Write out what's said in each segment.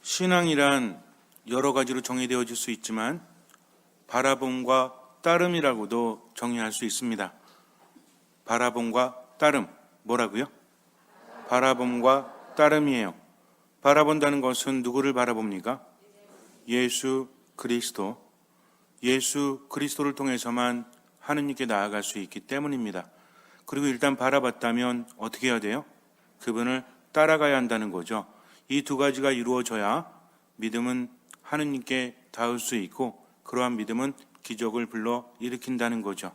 신앙이란 여러 가지로 정의되어질 수 있지만 바라봄과 따름이라고도 정의할 수 있습니다. 바라봄과 따름, 뭐라고요? 바라봄과 따름이에요. 바라본다는 것은 누구를 바라봅니까? 예수 그리스도. 예수 그리스도를 통해서만 하느님께 나아갈 수 있기 때문입니다. 그리고 일단 바라봤다면 어떻게 해야 돼요? 그분을 따라가야 한다는 거죠. 이 두 가지가 이루어져야 믿음은 하느님께 닿을 수 있고, 그러한 믿음은 기적을 불러 일으킨다는 거죠.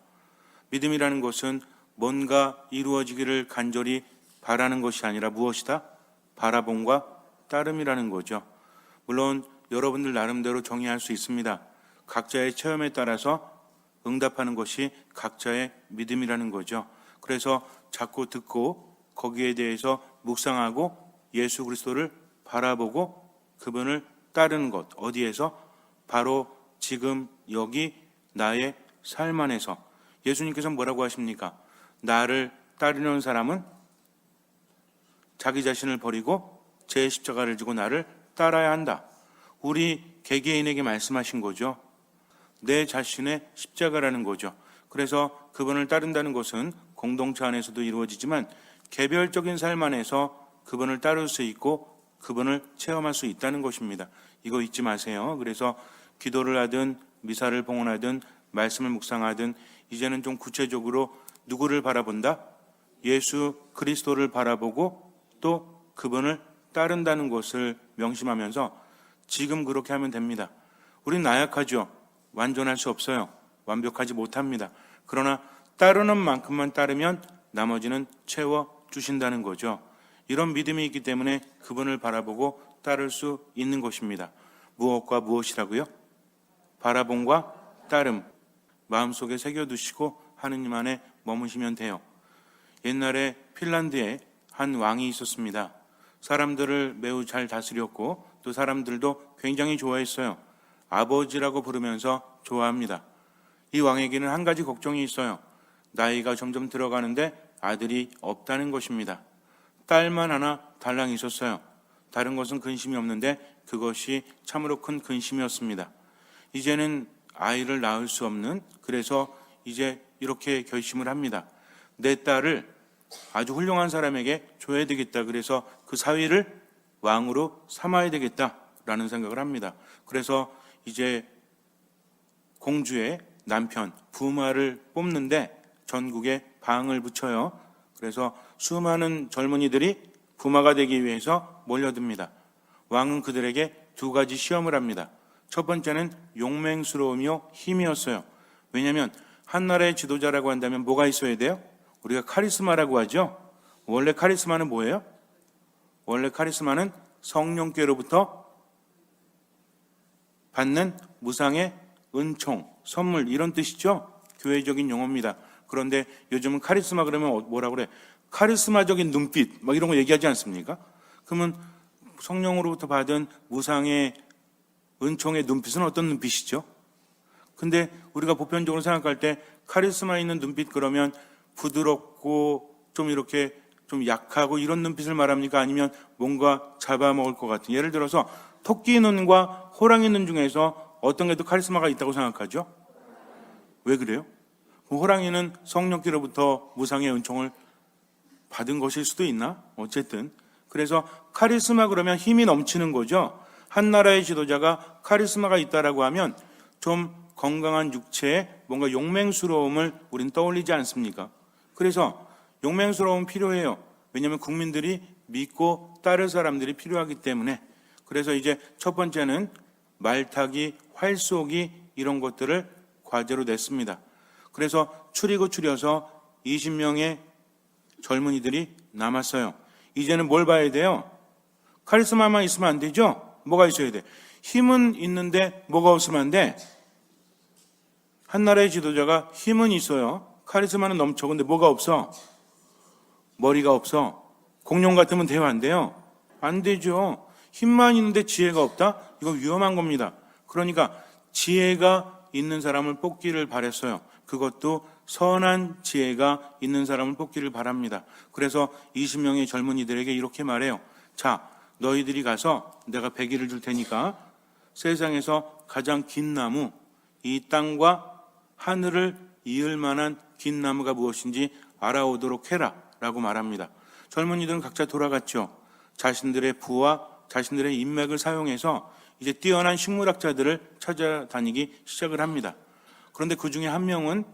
믿음이라는 것은 뭔가 이루어지기를 간절히 바라는 것이 아니라 무엇이다? 바라봄과 따름이라는 거죠. 물론 여러분들 나름대로 정의할 수 있습니다. 각자의 체험에 따라서 응답하는 것이 각자의 믿음이라는 거죠. 그래서 자꾸 듣고 거기에 대해서 묵상하고 예수 그리스도를 바라보고 그분을 따르는 것. 어디에서? 바로 지금 여기 나의 삶 안에서. 예수님께서 뭐라고 하십니까? 나를 따르는 사람은 자기 자신을 버리고 제 십자가를 지고 나를 따라야 한다. 우리 개개인에게 말씀하신 거죠. 내 자신의 십자가라는 거죠. 그래서 그분을 따른다는 것은 공동체 안에서도 이루어지지만 개별적인 삶 안에서 그분을 따를 수 있고 그분을 체험할 수 있다는 것입니다. 이거 잊지 마세요. 그래서 기도를 하든 미사를 봉헌하든 말씀을 묵상하든 이제는 좀 구체적으로 누구를 바라본다? 예수 그리스도를 바라보고 또 그분을 따른다는 것을 명심하면서 지금 그렇게 하면 됩니다. 우린 나약하죠. 완전할 수 없어요. 완벽하지 못합니다. 그러나 따르는 만큼만 따르면 나머지는 채워주신다는 거죠. 이런 믿음이 있기 때문에 그분을 바라보고 따를 수 있는 것입니다. 무엇과 무엇이라고요? 바라봄과 따름. 마음속에 새겨두시고 하느님 안에 머무시면 돼요. 옛날에 핀란드에 한 왕이 있었습니다. 사람들을 매우 잘 다스렸고 또 사람들도 굉장히 좋아했어요. 아버지라고 부르면서 좋아합니다. 이 왕에게는 한 가지 걱정이 있어요. 나이가 점점 들어가는데 아들이 없다는 것입니다. 딸만 하나 달랑 있었어요. 다른 것은 근심이 없는데 그것이 참으로 큰 근심이었습니다. 이제는 아이를 낳을 수 없는, 그래서 이제 이렇게 결심을 합니다. 내 딸을 아주 훌륭한 사람에게 줘야 되겠다. 그래서 그 사위를 왕으로 삼아야 되겠다라는 생각을 합니다. 그래서 이제 공주의 남편 부마를 뽑는데 전국에 방을 붙여요. 그래서 수많은 젊은이들이 부마가 되기 위해서 몰려듭니다. 왕은 그들에게 두 가지 시험을 합니다. 첫 번째는 용맹스러움이요 힘이었어요. 왜냐하면 한 나라의 지도자라고 한다면 뭐가 있어야 돼요? 우리가 카리스마라고 하죠. 원래 카리스마는 뭐예요? 원래 카리스마는 성령께로부터 받는 무상의 은총, 선물, 이런 뜻이죠. 교회적인 용어입니다. 그런데 요즘은 카리스마 그러면 뭐라고 그래? 카리스마적인 눈빛 막 이런 거 얘기하지 않습니까? 그러면 성령으로부터 받은 무상의 은총의 눈빛은 어떤 눈빛이죠? 근데 우리가 보편적으로 생각할 때 카리스마 있는 눈빛 그러면 부드럽고 좀 이렇게 좀 약하고 이런 눈빛을 말합니까? 아니면 뭔가 잡아먹을 것 같은, 예를 들어서 토끼 눈과 호랑이 눈 중에서 어떤 게 더 카리스마가 있다고 생각하죠? 왜 그래요? 호랑이는 성령께로부터 무상의 은총을 받은 것일 수도 있나? 어쨌든 그래서 카리스마 그러면 힘이 넘치는 거죠. 한 나라의 지도자가 카리스마가 있다라고 하면 좀 건강한 육체에 뭔가 용맹스러움을 우린 떠올리지 않습니까? 그래서 용맹스러움 필요해요. 왜냐하면 국민들이 믿고 따를 사람들이 필요하기 때문에. 그래서 이제 첫 번째는 말타기, 활쏘기 이런 것들을 과제로 냈습니다. 그래서 추려서 20명의 젊은이들이 남았어요. 이제는 뭘 봐야 돼요? 카리스마만 있으면 안 되죠? 뭐가 있어야 돼? 힘은 있는데 뭐가 없으면 안 돼? 한 나라의 지도자가 힘은 있어요. 카리스마는 넘쳐. 근데 뭐가 없어? 머리가 없어. 공룡 같으면 돼요, 안 돼요? 안 되죠. 힘만 있는데 지혜가 없다? 이거 위험한 겁니다. 그러니까 지혜가 있는 사람을 뽑기를 바랬어요. 그것도 선한 지혜가 있는 사람을 뽑기를 바랍니다. 그래서 20명의 젊은이들에게 이렇게 말해요. 자, 너희들이 가서 내가 100일을 줄 테니까 세상에서 가장 긴 나무, 이 땅과 하늘을 이을 만한 긴 나무가 무엇인지 알아오도록 해라 라고 말합니다. 젊은이들은 각자 돌아갔죠. 자신들의 부와 자신들의 인맥을 사용해서 이제 뛰어난 식물학자들을 찾아다니기 시작을 합니다. 그런데 그 중에 한 명은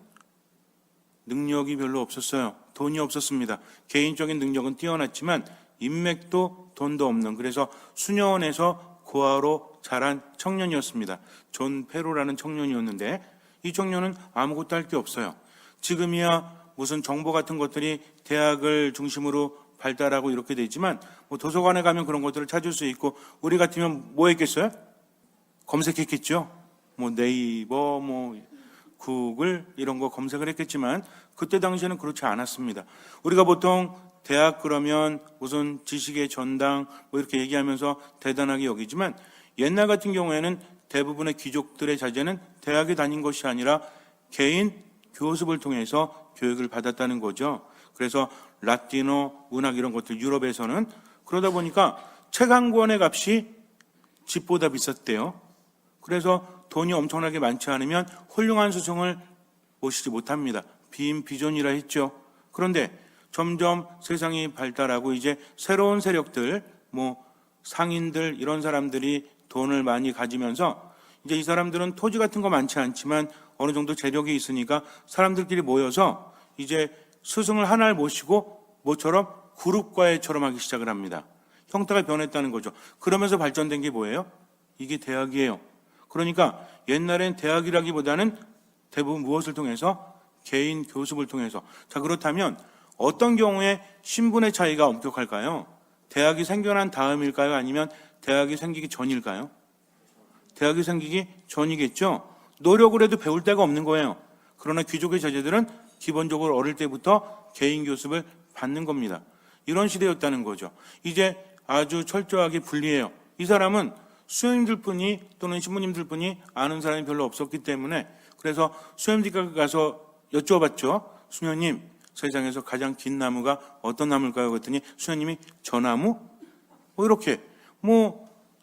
능력이 별로 없었어요. 돈이 없었습니다. 개인적인 능력은 뛰어났지만 인맥도 돈도 없는, 그래서 수녀원에서 고아로 자란 청년이었습니다. 존 페로라는 청년이었는데 이 청년은 아무것도 할 게 없어요. 지금이야 무슨 정보 같은 것들이 대학을 중심으로 발달하고 이렇게 되지만 뭐 도서관에 가면 그런 것들을 찾을 수 있고, 우리 같으면 뭐 했겠어요? 검색했겠죠. 뭐 네이버, 뭐 구글 이런 거 검색을 했겠지만 그때 당시에는 그렇지 않았습니다. 우리가 보통 대학 그러면 무슨 지식의 전당 뭐 이렇게 얘기하면서 대단하게 여기지만, 옛날 같은 경우에는 대부분의 귀족들의 자제는 대학에 다닌 것이 아니라 개인 교습을 통해서 교육을 받았다는 거죠. 그래서 라틴어, 문학 이런 것들 유럽에서는 그러다 보니까 책 한 권의 값이 집보다 비쌌대요. 그래서 돈이 엄청나게 많지 않으면 훌륭한 스승을 모시지 못합니다. 비인비존이라 했죠. 그런데 점점 세상이 발달하고 이제 새로운 세력들, 뭐 상인들 이런 사람들이 돈을 많이 가지면서 이제 이 사람들은 토지 같은 거 많지 않지만 어느 정도 재력이 있으니까 사람들끼리 모여서 이제 스승을 하나를 모시고 모처럼 그룹과외처럼 하기 시작을 합니다. 형태가 변했다는 거죠. 그러면서 발전된 게 뭐예요? 이게 대학이에요. 그러니까 옛날엔 대학이라기보다는 대부분 무엇을 통해서? 개인 교습을 통해서. 자, 그렇다면 어떤 경우에 신분의 차이가 엄격할까요? 대학이 생겨난 다음일까요? 아니면 대학이 생기기 전일까요? 대학이 생기기 전이겠죠. 노력을 해도 배울 데가 없는 거예요. 그러나 귀족의 자제들은 기본적으로 어릴 때부터 개인 교습을 받는 겁니다. 이런 시대였다는 거죠. 이제 아주 철저하게 분리해요. 이 사람은 수녀님들뿐이 또는 신부님들뿐이 아는 사람이 별로 없었기 때문에, 그래서 수녀님들께 가서 여쭤봤죠. 수녀님, 세상에서 가장 긴 나무가 어떤 나무일까요? 그랬더니 수녀님이 저 나무? 뭐 이렇게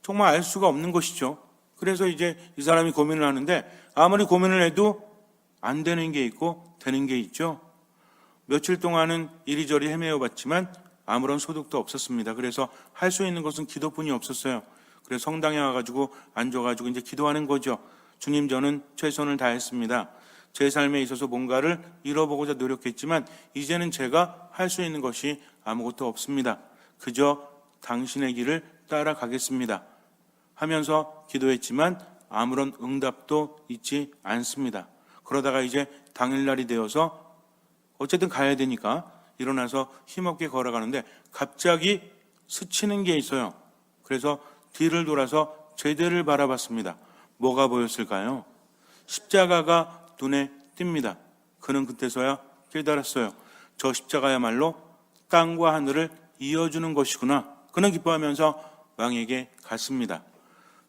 정말 알 수가 없는 것이죠. 그래서 이제 이 사람이 고민을 하는데 아무리 고민을 해도 안 되는 게 있고 되는 게 있죠. 며칠 동안은 이리저리 헤매어 봤지만 아무런 소득도 없었습니다. 그래서 할 수 있는 것은 기도뿐이 없었어요. 그래서 성당에 와가지고 앉아가지고 이제 기도하는 거죠. 주님, 저는 최선을 다했습니다. 제 삶에 있어서 뭔가를 이뤄보고자 노력했지만 이제는 제가 할 수 있는 것이 아무것도 없습니다. 그저 당신의 길을 따라가겠습니다 하면서 기도했지만 아무런 응답도 있지 않습니다. 그러다가 이제 당일날이 되어서 어쨌든 가야 되니까 일어나서 힘없게 걸어가는데 갑자기 스치는 게 있어요. 그래서 뒤를 돌아서 제대를 바라봤습니다. 뭐가 보였을까요? 십자가가 눈에 띕니다. 그는 그때서야 깨달았어요. 저 십자가야말로 땅과 하늘을 이어주는 것이구나. 그는 기뻐하면서 왕에게 갔습니다.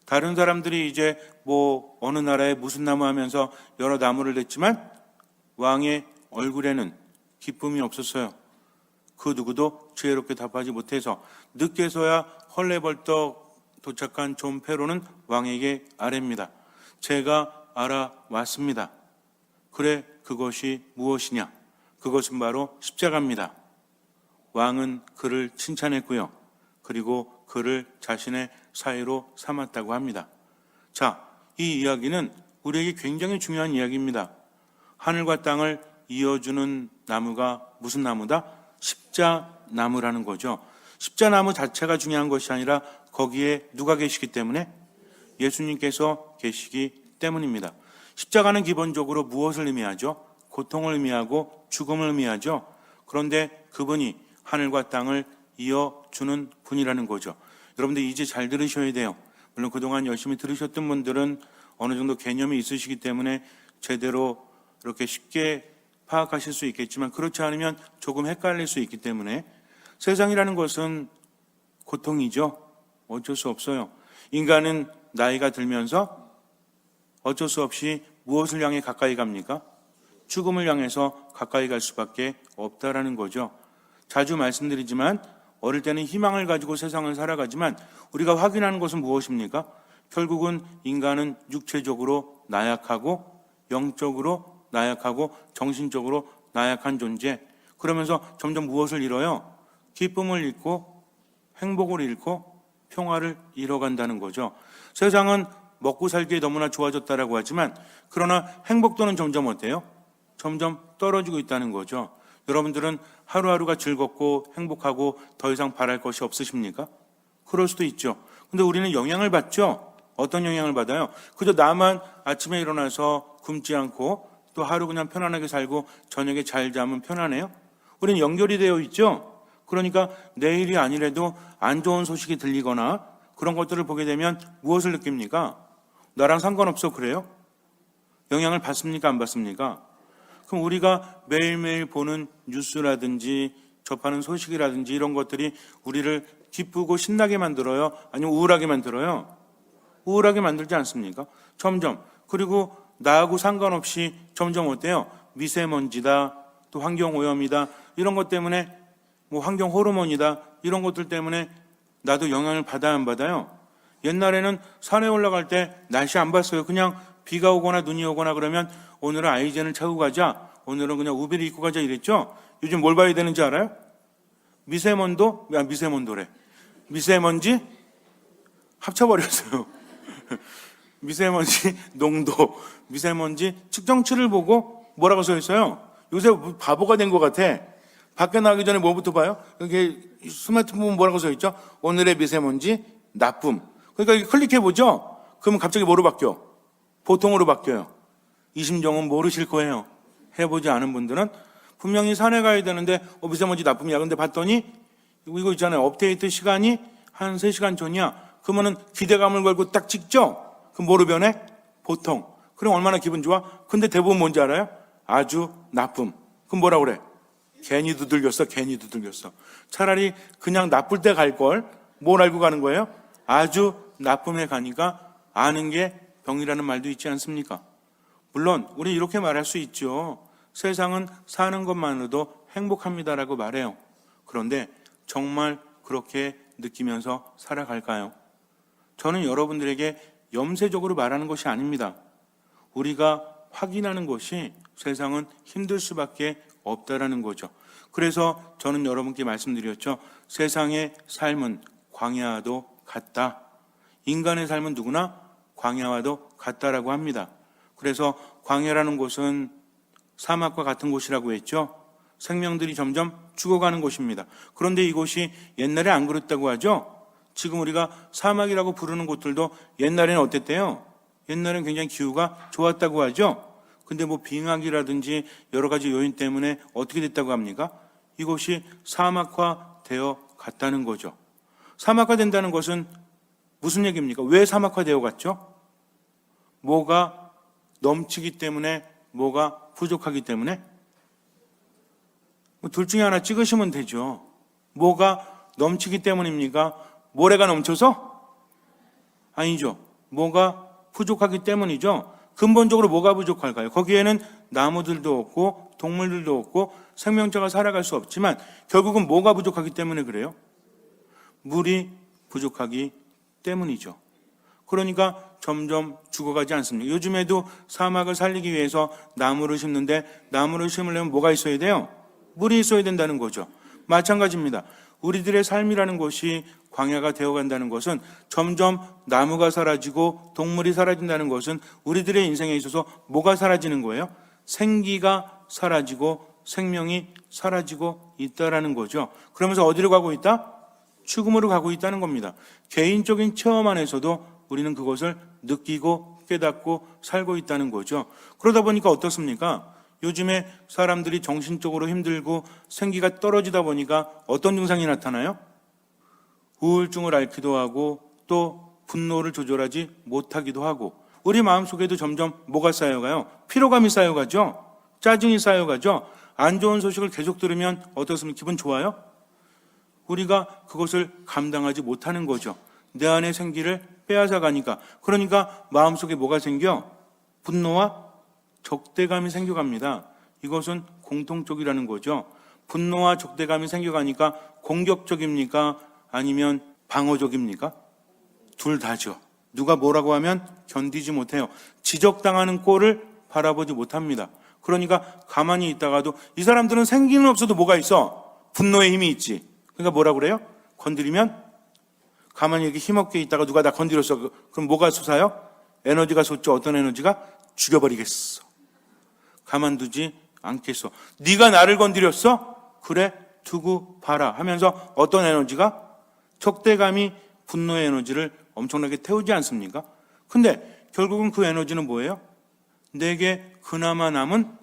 다른 사람들이 이제 어느 나라에 무슨 나무 하면서 여러 나무를 냈지만 왕의 얼굴에는 기쁨이 없었어요. 그 누구도 지혜롭게 답하지 못해서 늦게서야 헐레벌떡 도착한 존 페로는 왕에게 아뢰입니다. 제가 알아왔습니다. 그래, 그것이 무엇이냐? 그것은 바로 십자가입니다. 왕은 그를 칭찬했고요. 그리고 그를 자신의 사위로 삼았다고 합니다. 자, 이 이야기는 우리에게 굉장히 중요한 이야기입니다. 하늘과 땅을 이어주는 나무가 무슨 나무다? 십자나무라는 거죠. 십자나무 자체가 중요한 것이 아니라 거기에 누가 계시기 때문에? 예수님께서 계시기 때문입니다. 십자가는 기본적으로 무엇을 의미하죠? 고통을 의미하고 죽음을 의미하죠. 그런데 그분이 하늘과 땅을 이어주는 분이라는 거죠. 여러분들 이제 잘 들으셔야 돼요. 물론 그동안 열심히 들으셨던 분들은 어느 정도 개념이 있으시기 때문에 제대로 이렇게 쉽게 파악하실 수 있겠지만, 그렇지 않으면 조금 헷갈릴 수 있기 때문에, 세상이라는 것은 고통이죠. 어쩔 수 없어요. 인간은 나이가 들면서 어쩔 수 없이 무엇을 향해 가까이 갑니까? 죽음을 향해서 가까이 갈 수밖에 없다라는 거죠. 자주 말씀드리지만 어릴 때는 희망을 가지고 세상을 살아가지만 우리가 확인하는 것은 무엇입니까? 결국은 인간은 육체적으로 나약하고 영적으로 나약하고 정신적으로 나약한 존재. 그러면서 점점 무엇을 잃어요? 기쁨을 잃고 행복을 잃고 평화를 잃어간다는 거죠. 세상은 먹고 살기에 너무나 좋아졌다라고 하지만 그러나 행복도는 점점 어때요? 점점 떨어지고 있다는 거죠. 여러분들은 하루하루가 즐겁고 행복하고 더 이상 바랄 것이 없으십니까? 그럴 수도 있죠. 근데 우리는 영향을 받죠. 어떤 영향을 받아요? 그저 나만 아침에 일어나서 굶지 않고 또 하루 그냥 편안하게 살고 저녁에 잘 자면 편하네요? 우리는 연결이 되어 있죠. 그러니까 내일이 아니라도 안 좋은 소식이 들리거나 그런 것들을 보게 되면 무엇을 느낍니까? 나랑 상관없어 그래요? 영향을 받습니까? 안 받습니까? 그럼 우리가 매일매일 보는 뉴스라든지 접하는 소식이라든지 이런 것들이 우리를 기쁘고 신나게 만들어요? 아니면 우울하게 만들어요? 우울하게 만들지 않습니까? 점점. 그리고 나하고 상관없이 점점 어때요? 미세먼지다, 또 환경오염이다, 이런 것 때문에 뭐 환경 호르몬이다, 이런 것들 때문에 나도 영향을 받아야 안 받아요? 옛날에는 산에 올라갈 때 날씨 안 봤어요. 그냥 비가 오거나 눈이 오거나 그러면 오늘은 아이젠을 차고 가자, 오늘은 그냥 우비를 입고 가자 이랬죠. 요즘 뭘 봐야 되는지 알아요? 미세먼지 합쳐버렸어요. 미세먼지 농도, 미세먼지 측정치를 보고 뭐라고 써 있어요? 요새 바보가 된 것 같아. 밖에 나가기 전에 뭐부터 봐요? 여기 스마트폰 보면 뭐라고 써 있죠? 오늘의 미세먼지 나쁨. 그러니까 클릭해보죠? 그러면 갑자기 뭐로 바뀌어? 보통으로 바뀌어요. 이 심정은 모르실 거예요. 해보지 않은 분들은. 분명히 산에 가야 되는데 미세먼지 나쁨이야. 근데 봤더니 이거 있잖아요. 업데이트 시간이 한 3시간 전이야. 그러면은 기대감을 걸고 딱 찍죠? 그럼 뭐로 변해? 보통. 그럼 얼마나 기분 좋아? 근데 대부분 뭔지 알아요? 아주 나쁨. 그럼 뭐라 그래? 괜히 두들겼어. 차라리 그냥 나쁠 때 갈 걸 뭘 알고 가는 거예요? 아주 나쁨에 가니까 아는 게 병이라는 말도 있지 않습니까? 물론 우리 이렇게 말할 수 있죠. 세상은 사는 것만으로도 행복합니다라고 말해요. 그런데 정말 그렇게 느끼면서 살아갈까요? 저는 여러분들에게 염세적으로 말하는 것이 아닙니다. 우리가 확인하는 것이 세상은 힘들 수밖에 없다라는 거죠. 그래서 저는 여러분께 말씀드렸죠. 세상의 삶은 광야와도 같다. 인간의 삶은 누구나 광야와도 같다라고 합니다. 그래서 광야라는 곳은 사막과 같은 곳이라고 했죠. 생명들이 점점 죽어가는 곳입니다. 그런데 이곳이 옛날에 안 그랬다고 하죠. 지금 우리가 사막이라고 부르는 곳들도 옛날에는 어땠대요? 옛날에는 굉장히 기후가 좋았다고 하죠. 근데 뭐 빙하기라든지 여러 가지 요인 때문에 어떻게 됐다고 합니까? 이곳이 사막화 되어 갔다는 거죠. 사막화 된다는 것은 무슨 얘기입니까? 왜 사막화 되어 갔죠? 뭐가 넘치기 때문에, 뭐가 부족하기 때문에? 둘 중에 하나 찍으시면 되죠. 뭐가 넘치기 때문입니까? 모래가 넘쳐서? 아니죠. 뭐가 부족하기 때문이죠. 근본적으로 뭐가 부족할까요? 거기에는 나무들도 없고 동물들도 없고 생명체가 살아갈 수 없지만 결국은 뭐가 부족하기 때문에 그래요? 물이 부족하기 때문이죠. 그러니까 점점 죽어가지 않습니까? 요즘에도 사막을 살리기 위해서 나무를 심는데 나무를 심으려면 뭐가 있어야 돼요? 물이 있어야 된다는 거죠. 마찬가지입니다. 우리들의 삶이라는 것이 광야가 되어간다는 것은 점점 나무가 사라지고 동물이 사라진다는 것은 우리들의 인생에 있어서 뭐가 사라지는 거예요? 생기가 사라지고 생명이 사라지고 있다라는 거죠. 그러면서 어디로 가고 있다? 죽음으로 가고 있다는 겁니다. 개인적인 체험 안에서도 우리는 그것을 느끼고 깨닫고 살고 있다는 거죠. 그러다 보니까 어떻습니까? 요즘에 사람들이 정신적으로 힘들고 생기가 떨어지다 보니까 어떤 증상이 나타나요? 우울증을 앓기도 하고 또 분노를 조절하지 못하기도 하고 우리 마음속에도 점점 뭐가 쌓여가요? 피로감이 쌓여가죠? 짜증이 쌓여가죠? 안 좋은 소식을 계속 들으면 어떻습니까? 기분 좋아요? 우리가 그것을 감당하지 못하는 거죠. 내 안의 생기를 빼앗아 가니까. 그러니까 마음속에 뭐가 생겨? 분노와 적대감이 생겨갑니다. 이것은 공통적이라는 거죠. 분노와 적대감이 생겨가니까 공격적입니까? 아니면 방어적입니까? 둘 다죠. 누가 뭐라고 하면 견디지 못해요. 지적당하는 꼴을 바라보지 못합니다. 그러니까 가만히 있다가도 이 사람들은 생기는 없어도 뭐가 있어? 분노의 힘이 있지. 그러니까 뭐라고 그래요? 건드리면 가만히 이렇게 힘없게 있다가 누가 나 건드렸어. 그럼 뭐가 솟아요? 에너지가 솟죠. 어떤 에너지가? 죽여버리겠어. 가만두지 않겠어. 네가 나를 건드렸어? 그래, 두고 봐라 하면서 어떤 에너지가? 적대감이 분노의 에너지를 엄청나게 태우지 않습니까? 근데 결국은 그 에너지는 뭐예요? 내게 그나마 남은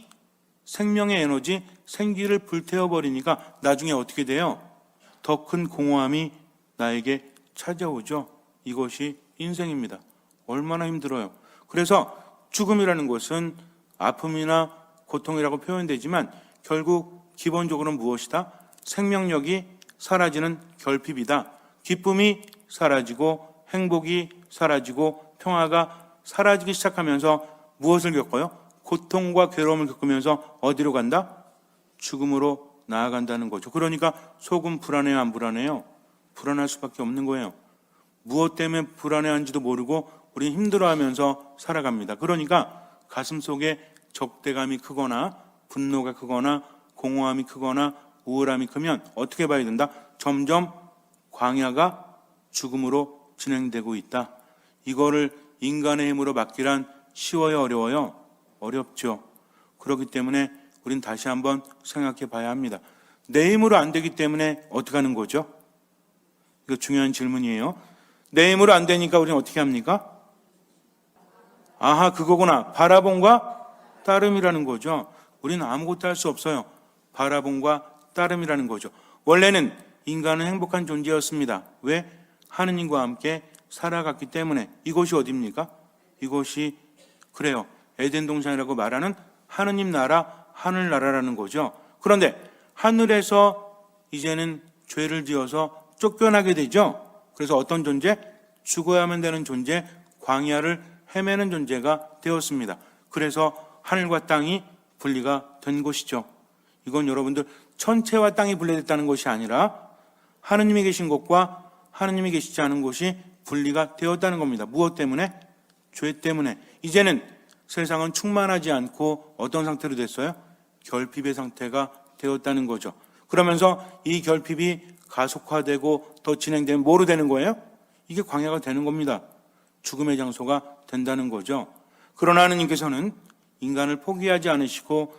생명의 에너지, 생기를 불태워버리니까 나중에 어떻게 돼요? 더 큰 공허함이 나에게 찾아오죠. 이것이 인생입니다. 얼마나 힘들어요. 그래서 죽음이라는 것은 아픔이나 고통이라고 표현되지만 결국 기본적으로는 무엇이다? 생명력이 사라지는 결핍이다. 기쁨이 사라지고 행복이 사라지고 평화가 사라지기 시작하면서 무엇을 겪어요? 고통과 괴로움을 겪으면서 어디로 간다? 죽음으로 나아간다는 거죠. 그러니까 속은 불안해요, 안 불안해요? 불안할 수밖에 없는 거예요. 무엇 때문에 불안해한지도 모르고 우리는 힘들어하면서 살아갑니다. 그러니까 가슴속에 적대감이 크거나 분노가 크거나 공허함이 크거나 우울함이 크면 어떻게 봐야 된다? 점점 광야가 죽음으로 진행되고 있다. 이거를 인간의 힘으로 막기란 쉬워요, 어려워요? 어렵죠. 그렇기 때문에 우린 다시 한번 생각해 봐야 합니다. 내 힘으로 안 되기 때문에 어떻게 하는 거죠? 이거 중요한 질문이에요. 내 힘으로 안 되니까 우리는 어떻게 합니까? 아하, 그거구나. 바라봄과 따름이라는 거죠. 우리는 아무것도 할 수 없어요. 바라봄과 따름이라는 거죠. 원래는 인간은 행복한 존재였습니다. 왜? 하느님과 함께 살아갔기 때문에. 이곳이 어디입니까? 이곳이 그래요. 에덴 동산이라고 말하는 하느님 나라, 하늘나라라는 거죠. 그런데 하늘에서 이제는 죄를 지어서 쫓겨나게 되죠. 그래서 어떤 존재? 죽어야만 되는 존재, 광야를 헤매는 존재가 되었습니다. 그래서 하늘과 땅이 분리가 된 것이죠. 이건 여러분들 천체와 땅이 분리됐다는 것이 아니라 하느님이 계신 곳과 하느님이 계시지 않은 곳이 분리가 되었다는 겁니다. 무엇 때문에? 죄 때문에. 이제는 세상은 충만하지 않고 어떤 상태로 됐어요? 결핍의 상태가 되었다는 거죠. 그러면서 이 결핍이 가속화되고 더 진행되면 뭐로 되는 거예요? 이게 광야가 되는 겁니다. 죽음의 장소가 된다는 거죠. 그러나 하느님께서는 인간을 포기하지 않으시고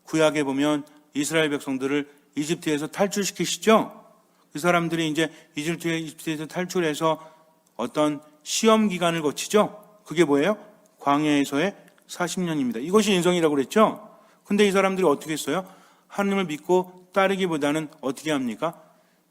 구약에 보면 이스라엘 백성들을 이집트에서 탈출시키시죠. 그 사람들이 이제 이집트에서 탈출해서 어떤 시험 기간을 거치죠. 그게 뭐예요? 광야에서의 40년입니다. 이것이 인성이라고 그랬죠. 근데 이 사람들이 어떻게 했어요? 하느님을 믿고 따르기보다는 어떻게 합니까?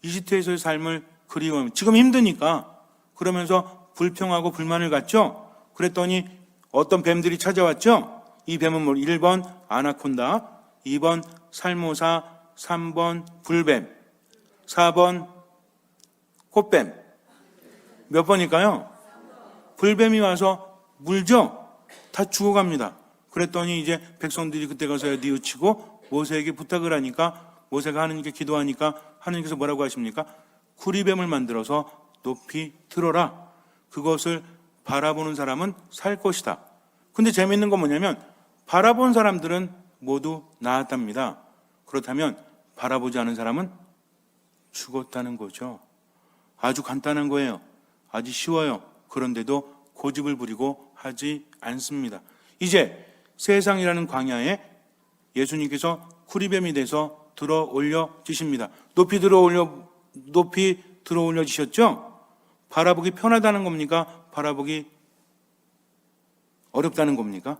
이집트에서의 삶을 그리워하면 지금 힘드니까 그러면서 불평하고 불만을 갖죠. 그랬더니 어떤 뱀들이 찾아왔죠. 이 뱀은 뭐 1번 아나콘다, 2번 살모사, 3번 불뱀, 4번 꽃뱀. 몇 번일까요? 불뱀이 와서 물죠. 다 죽어갑니다. 그랬더니 이제 백성들이 그때 가서 뉘우치고 모세에게 부탁을 하니까 모세가 하느님께 기도하니까 하느님께서 뭐라고 하십니까? 구리뱀을 만들어서 높이 들어라. 그것을 바라보는 사람은 살 것이다. 근데 재미있는 건 뭐냐면 바라본 사람들은 모두 나았답니다. 그렇다면 바라보지 않은 사람은 죽었다는 거죠. 아주 간단한 거예요. 아주 쉬워요. 그런데도 고집을 부리고 하지 않습니다. 이제 세상이라는 광야에 예수님께서 구리뱀이 돼서 들어 올려지십니다. 높이 들어 올려지셨죠? 바라보기 편하다는 겁니까? 바라보기 어렵다는 겁니까?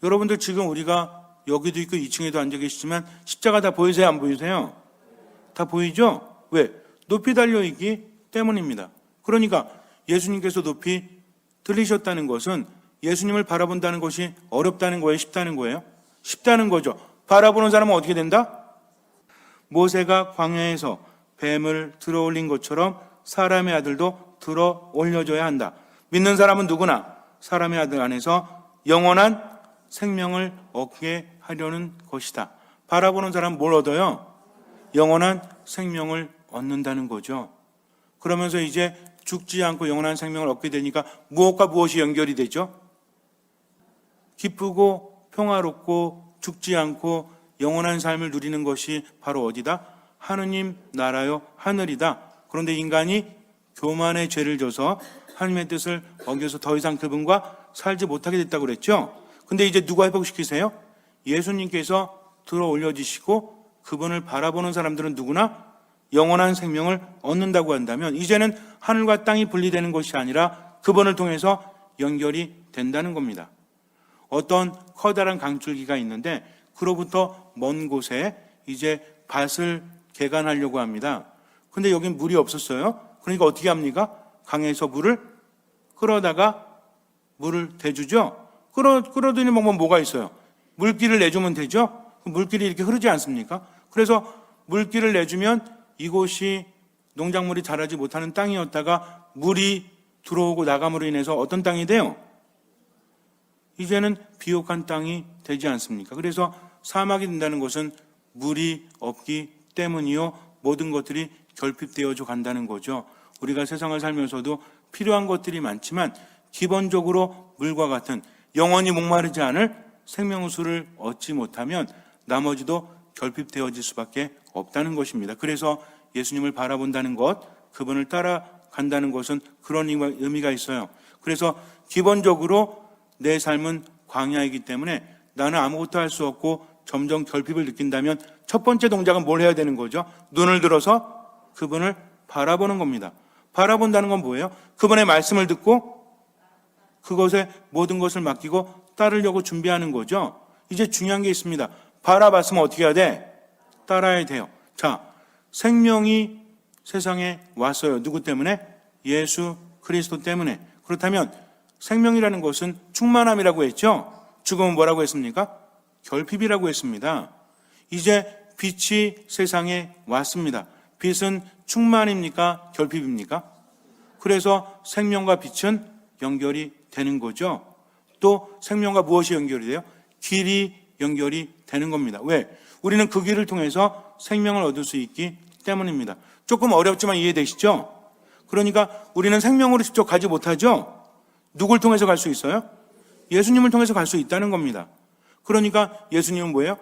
여러분들 지금 우리가 여기도 있고 2층에도 앉아 계시지만 십자가 다 보이세요? 안 보이세요? 다 보이죠? 왜? 높이 달려있기 때문입니다. 그러니까 예수님께서 높이 들리셨다는 것은 예수님을 바라본다는 것이 어렵다는 거예요? 쉽다는 거예요? 쉽다는 거죠. 바라보는 사람은 어떻게 된다? 모세가 광야에서 뱀을 들어 올린 것처럼 사람의 아들도 들어 올려줘야 한다. 믿는 사람은 누구나 사람의 아들 안에서 영원한 생명을 얻게 하려는 것이다. 바라보는 사람은 뭘 얻어요? 영원한 생명을 얻는다는 거죠. 그러면서 이제 죽지 않고 영원한 생명을 얻게 되니까 무엇과 무엇이 연결이 되죠? 기쁘고 평화롭고 죽지 않고 영원한 삶을 누리는 것이 바로 어디다? 하느님 나라요 하늘이다. 그런데 인간이 교만의 죄를 져서 하나님의 뜻을 어겨서 더 이상 그분과 살지 못하게 됐다고 그랬죠. 근데 이제 누가 회복시키세요? 예수님께서 들어 올려지시고 그분을 바라보는 사람들은 누구나 영원한 생명을 얻는다고 한다면 이제는 하늘과 땅이 분리되는 것이 아니라 그분을 통해서 연결이 된다는 겁니다. 어떤 커다란 강줄기가 있는데 그로부터 먼 곳에 이제 밭을 개간하려고 합니다. 근데 여긴 물이 없었어요. 그러니까 어떻게 합니까? 강에서 물을 끌어다가 물을 대주죠. 끌어들이 먹으면 뭐가 있어요? 물기를 내주면 되죠. 물길이 이렇게 흐르지 않습니까? 그래서 물기를 내주면 이곳이 농작물이 자라지 못하는 땅이었다가 물이 들어오고 나감으로 인해서 어떤 땅이 돼요? 이제는 비옥한 땅이 되지 않습니까? 그래서 사막이 된다는 것은 물이 없기 때문이요. 모든 것들이 결핍되어져 간다는 거죠. 우리가 세상을 살면서도 필요한 것들이 많지만 기본적으로 물과 같은 영원히 목마르지 않을 생명수를 얻지 못하면 나머지도 결핍되어질 수밖에 없다는 것입니다. 그래서 예수님을 바라본다는 것, 그분을 따라간다는 것은 그런 의미가 있어요. 그래서 기본적으로 내 삶은 광야이기 때문에 나는 아무것도 할 수 없고 점점 결핍을 느낀다면 첫 번째 동작은 뭘 해야 되는 거죠? 눈을 들어서 그분을 바라보는 겁니다. 바라본다는 건 뭐예요? 그분의 말씀을 듣고 그것에 모든 것을 맡기고 따르려고 준비하는 거죠. 이제 중요한 게 있습니다. 바라봤으면 어떻게 해야 돼? 따라야 돼요. 자, 생명이 세상에 왔어요. 누구 때문에? 예수 그리스도 때문에. 그렇다면 생명이라는 것은 충만함이라고 했죠. 죽음은 뭐라고 했습니까? 결핍이라고 했습니다. 이제 빛이 세상에 왔습니다. 빛은 충만입니까? 결핍입니까? 그래서 생명과 빛은 연결이 되는 거죠. 또 생명과 무엇이 연결이 돼요? 길이 연결이 되는 겁니다. 왜? 우리는 그 길을 통해서 생명을 얻을 수 있기 때문입니다. 조금 어렵지만 이해되시죠? 그러니까 우리는 생명으로 직접 가지 못하죠? 누굴 통해서 갈 수 있어요? 예수님을 통해서 갈 수 있다는 겁니다. 그러니까 예수님은 뭐예요?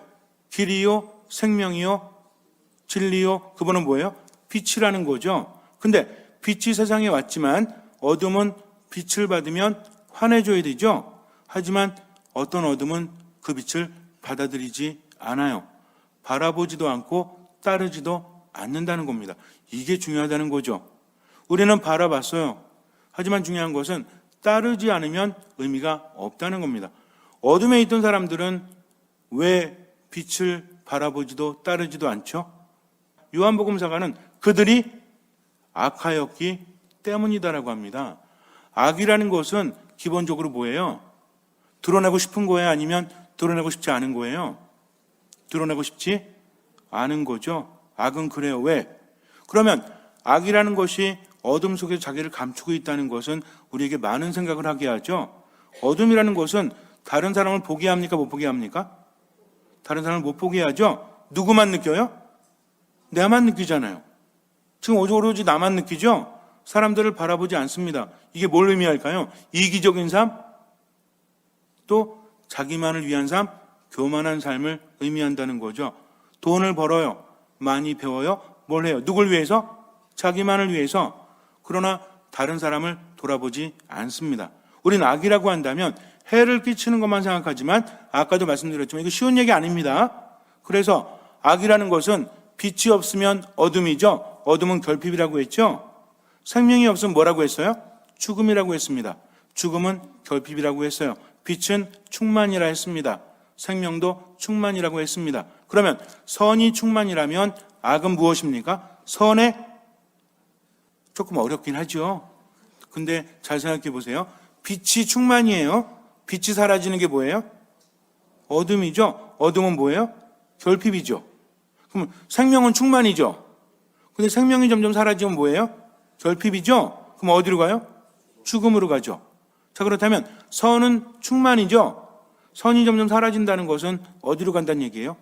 길이요, 생명이요, 진리요. 그분은 뭐예요? 빛이라는 거죠. 근데 빛이 세상에 왔지만 어둠은 빛을 받으면 환해져야 되죠. 하지만 어떤 어둠은 그 빛을 받아들이지 않아요. 바라보지도 않고 따르지도 않는다는 겁니다. 이게 중요하다는 거죠. 우리는 바라봤어요. 하지만 중요한 것은 따르지 않으면 의미가 없다는 겁니다. 어둠에 있던 사람들은 왜 빛을 바라보지도 따르지도 않죠? 요한복음사가는 그들이 악하였기 때문이다라고 합니다. 악이라는 것은 기본적으로 뭐예요? 드러내고 싶은 거예요? 아니면 드러내고 싶지 않은 거예요? 드러내고 싶지 않은 거죠. 악은 그래요. 왜? 그러면 악이라는 것이 어둠 속에 자기를 감추고 있다는 것은 우리에게 많은 생각을 하게 하죠. 어둠이라는 것은 다른 사람을 보게 합니까? 못 보게 합니까? 다른 사람을 못 보게 하죠. 누구만 느껴요? 내만 느끼잖아요. 지금 오로지 나만 느끼죠? 사람들을 바라보지 않습니다. 이게 뭘 의미할까요? 이기적인 삶? 또 자기만을 위한 삶? 교만한 삶을 의미한다는 거죠. 돈을 벌어요. 많이 배워요. 뭘 해요? 누굴 위해서? 자기만을 위해서. 그러나 다른 사람을 돌아보지 않습니다. 우린 악이라고 한다면 해를 끼치는 것만 생각하지만 아까도 말씀드렸지만 이거 쉬운 얘기 아닙니다. 그래서 악이라는 것은 빛이 없으면 어둠이죠. 어둠은 결핍이라고 했죠. 생명이 없으면 뭐라고 했어요? 죽음이라고 했습니다. 죽음은 결핍이라고 했어요. 빛은 충만이라 했습니다. 생명도 충만이라고 했습니다. 그러면 선이 충만이라면 악은 무엇입니까? 선에 조금 어렵긴 하죠. 근데 잘 생각해 보세요. 빛이 충만이에요. 빛이 사라지는 게 뭐예요? 어둠이죠. 어둠은 뭐예요? 결핍이죠. 그럼 생명은 충만이죠. 근데 생명이 점점 사라지면 뭐예요? 결핍이죠. 그럼 어디로 가요? 죽음으로 가죠. 자, 그렇다면 선은 충만이죠. 선이 점점 사라진다는 것은 어디로 간다는 얘기예요?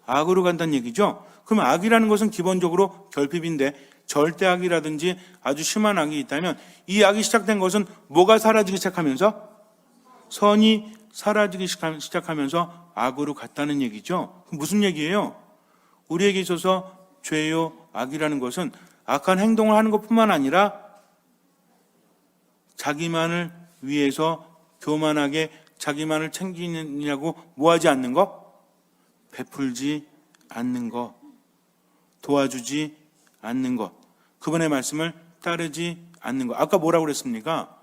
악으로 간다는 얘기죠. 그럼 악이라는 것은 기본적으로 결핍인데 절대악이라든지 아주 심한 악이 있다면 이 악이 시작된 것은 뭐가 사라지기 시작하면서? 선이 사라지기 시작하면서 악으로 갔다는 얘기죠. 무슨 얘기예요? 우리에게 있어서 죄요 악이라는 것은 악한 행동을 하는 것뿐만 아니라 자기만을 위해서 교만하게 자기만을 챙기느냐고 뭐하지 않는 것? 베풀지 않는 것, 도와주지 않는 것, 그분의 말씀을 따르지 않는 것. 아까 뭐라고 그랬습니까?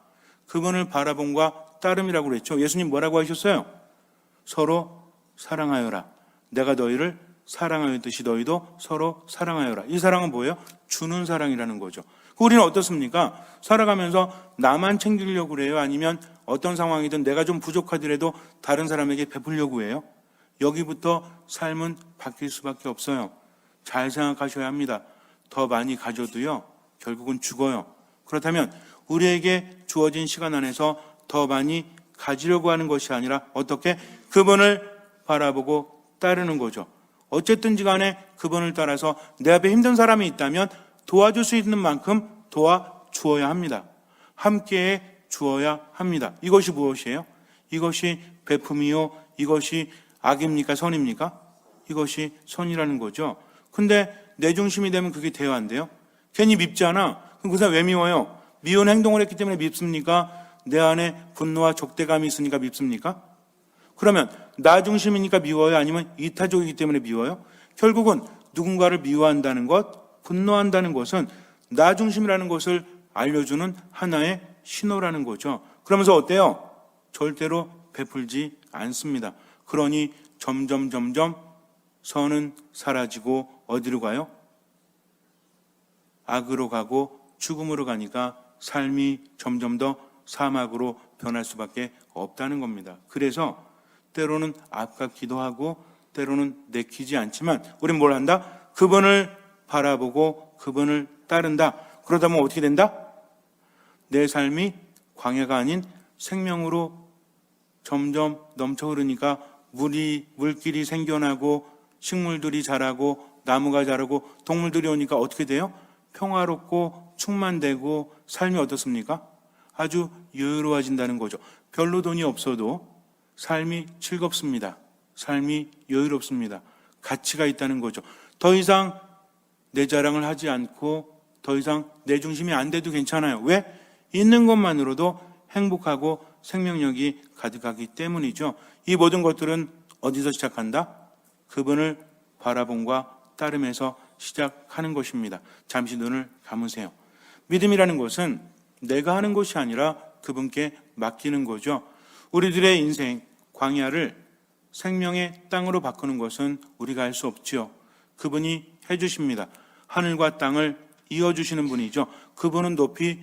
그분을 바라봄과 따름이라고 그랬죠. 예수님 뭐라고 하셨어요? 서로 사랑하여라. 내가 너희를 사랑하였듯이 너희도 서로 사랑하여라. 이 사랑은 뭐예요? 주는 사랑이라는 거죠. 우리는 어떻습니까? 살아가면서 나만 챙기려고 그래요? 아니면 어떤 상황이든 내가 좀 부족하더라도 다른 사람에게 베풀려고 해요? 여기부터 삶은 바뀔 수밖에 없어요. 잘 생각하셔야 합니다. 더 많이 가져도요, 결국은 죽어요. 그렇다면 우리에게 주어진 시간 안에서 더 많이 가지려고 하는 것이 아니라 어떻게? 그분을 바라보고 따르는 거죠. 어쨌든지 간에 그분을 따라서 내 앞에 힘든 사람이 있다면 도와줄 수 있는 만큼 도와주어야 합니다. 함께 주어야 합니다. 이것이 무엇이에요? 이것이 베품이요? 이것이 악입니까? 선입니까? 이것이 선이라는 거죠. 근데 내 중심이 되면 그게 돼야 안 돼요? 괜히 밉잖아. 그럼 그 사람 왜 미워요? 미운 행동을 했기 때문에 밉습니까? 내 안에 분노와 적대감이 있으니까 밉습니까? 그러면 나 중심이니까 미워요? 아니면 이타적이기 때문에 미워요? 결국은 누군가를 미워한다는 것, 분노한다는 것은 나 중심이라는 것을 알려주는 하나의 신호라는 거죠. 그러면서 어때요? 절대로 베풀지 않습니다. 그러니 점점 선은 사라지고 어디로 가요? 악으로 가고 죽음으로 가니까 삶이 점점 더 사막으로 변할 수밖에 없다는 겁니다. 그래서 때로는 아깝기도 하고 때로는 내키지 않지만 우리는 뭘 한다? 그분을 바라보고 그분을 따른다. 그러다 보면 어떻게 된다? 내 삶이 광야가 아닌 생명으로 점점 넘쳐 흐르니까 물길이 생겨나고 식물들이 자라고 나무가 자라고 동물들이 오니까 어떻게 돼요? 평화롭고 충만되고 삶이 어떻습니까? 아주 여유로워진다는 거죠. 별로 돈이 없어도 삶이 즐겁습니다. 삶이 여유롭습니다. 가치가 있다는 거죠. 더 이상 내 자랑을 하지 않고 더 이상 내 중심이 안 돼도 괜찮아요. 왜? 있는 것만으로도 행복하고 생명력이 가득하기 때문이죠. 이 모든 것들은 어디서 시작한다? 그분을 바라봄과 따름에서 시작하는 것입니다. 잠시 눈을 감으세요. 믿음이라는 것은 내가 하는 것이 아니라 그분께 맡기는 거죠. 우리들의 인생, 광야를 생명의 땅으로 바꾸는 것은 우리가 할 수 없지요. 그분이 해주십니다. 하늘과 땅을 이어주시는 분이죠. 그분은 높이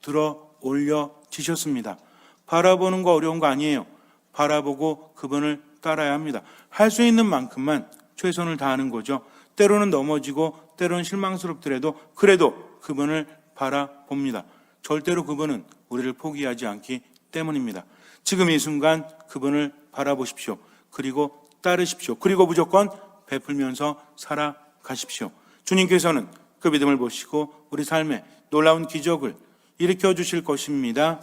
들어 올려지셨습니다. 바라보는 거 어려운 거 아니에요. 바라보고 그분을 따라야 합니다. 할 수 있는 만큼만 최선을 다하는 거죠. 때로는 넘어지고 때로는 실망스럽더라도 그래도 그분을 바라봅니다. 절대로 그분은 우리를 포기하지 않기 때문입니다. 지금 이 순간 그분을 바라보십시오. 그리고 따르십시오. 그리고 무조건 베풀면서 살아가십시오. 주님께서는 그 믿음을 보시고 우리 삶에 놀라운 기적을 일으켜 주실 것입니다.